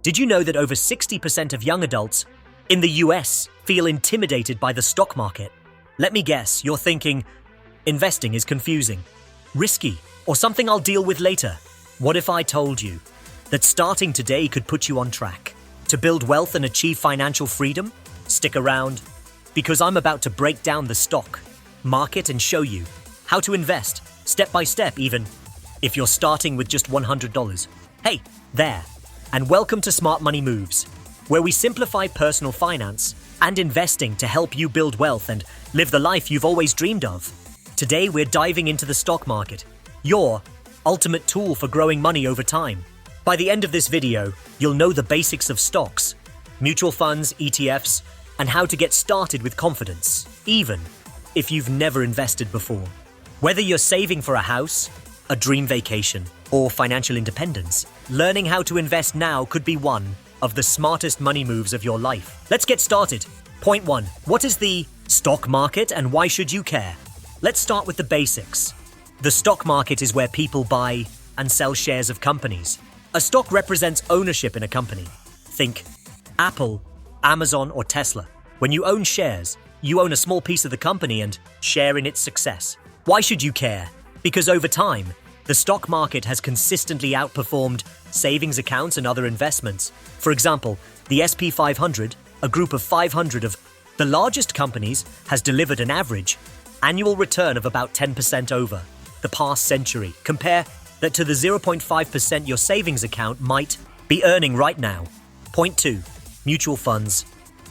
Did you know that over 60% of young adults in the US feel intimidated by the stock market? Let me guess, you're thinking, investing is confusing, risky, or something I'll deal with later. What if I told you that starting today could put you on track to build wealth and achieve financial freedom? Stick around, because I'm about to break down the stock market and show you how to invest step by step, even if you're starting with just $100. Hey, there, and welcome to Smart Money Moves, where we simplify personal finance and investing to help you build wealth and live the life you've always dreamed of. Today, we're diving into the stock market, your ultimate tool for growing money over time. By the end of this video, you'll know the basics of stocks, mutual funds, ETFs, and how to get started with confidence, even if you've never invested before. Whether you're saving for a house, a dream vacation, or financial independence, learning how to invest now could be one of the smartest money moves of your life. Let's get started. Point 1. What is the stock market and why should you care? Let's start with the basics. The stock market is where people buy and sell shares of companies. A stock represents ownership in a company. Think Apple, Amazon, or Tesla. When you own shares, you own a small piece of the company and share in its success. Why should you care? Because over time, the stock market has consistently outperformed savings accounts and other investments. For example, the S&P 500, a group of 500 of the largest companies, has delivered an average annual return of about 10% over the past century. Compare that to the 0.5% your savings account might be earning right now. Point 2. Mutual funds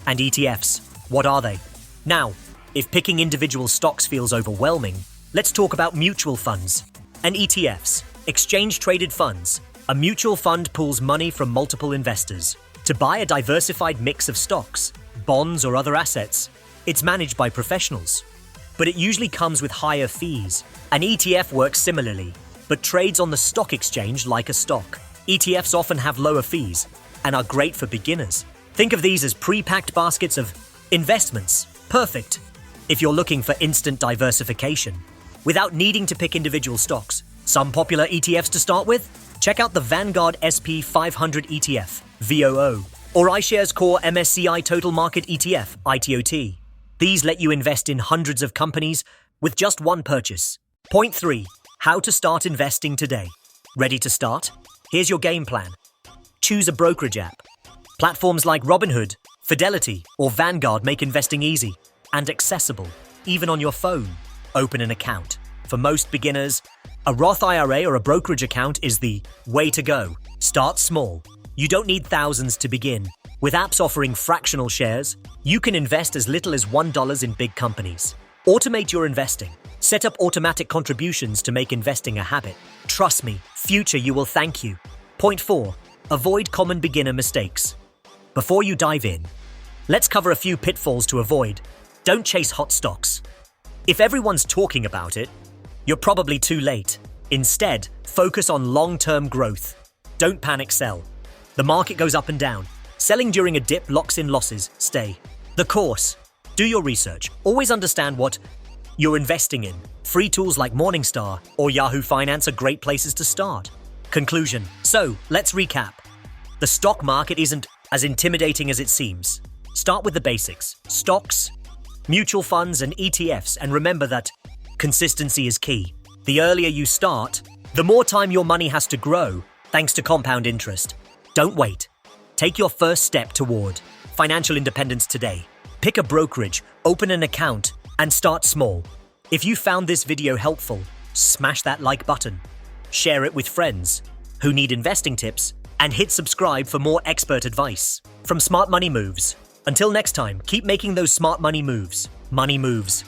and ETFs. What are they? Now, if picking individual stocks feels overwhelming, let's talk about mutual funds and ETFs, exchange-traded funds. A mutual fund pools money from multiple investors to buy a diversified mix of stocks, bonds, or other assets. It's managed by professionals, but it usually comes with higher fees. An ETF works similarly, but trades on the stock exchange like a stock. ETFs often have lower fees and are great for beginners. Think of these as pre-packed baskets of investments. Perfect if you're looking for instant diversification without needing to pick individual stocks. Some popular ETFs to start with? Check out the Vanguard SP 500 ETF, VOO, or iShares Core MSCI Total Market ETF, ITOT. These let you invest in hundreds of companies with just one purchase. Point 3. How to start investing today. Ready to start? Here's your game plan. Choose a brokerage app. Platforms like Robinhood, Fidelity, or Vanguard make investing easy and accessible, even on your phone. Open an account. For most beginners, a Roth IRA or a brokerage account is the way to go. Start small. You don't need thousands to begin. With apps offering fractional shares, you can invest as little as $1 in big companies. Automate your investing. Set up automatic contributions to make investing a habit. Trust me, future you will thank you. Point 4. Avoid common beginner mistakes. Before you dive in, let's cover a few pitfalls to avoid. Don't chase hot stocks. If everyone's talking about it, you're probably too late. Instead, focus on long-term growth. Don't panic sell. The market goes up and down. Selling during a dip locks in losses. Stay the course. Do your research. Always understand what you're investing in. Free tools like Morningstar or Yahoo Finance are great places to start. Conclusion. So, let's recap. The stock market isn't as intimidating as it seems. Start with the basics. Stocks, mutual funds, and ETFs, and remember that consistency is key. The earlier you start, the more time your money has to grow, thanks to compound interest. Don't wait. Take your first step toward financial independence today. Pick a brokerage, open an account, and start small. If you found this video helpful, smash that like button, share it with friends who need investing tips, and hit subscribe for more expert advice from Smart Money Moves. Until next time, keep making those smart money moves. Money moves.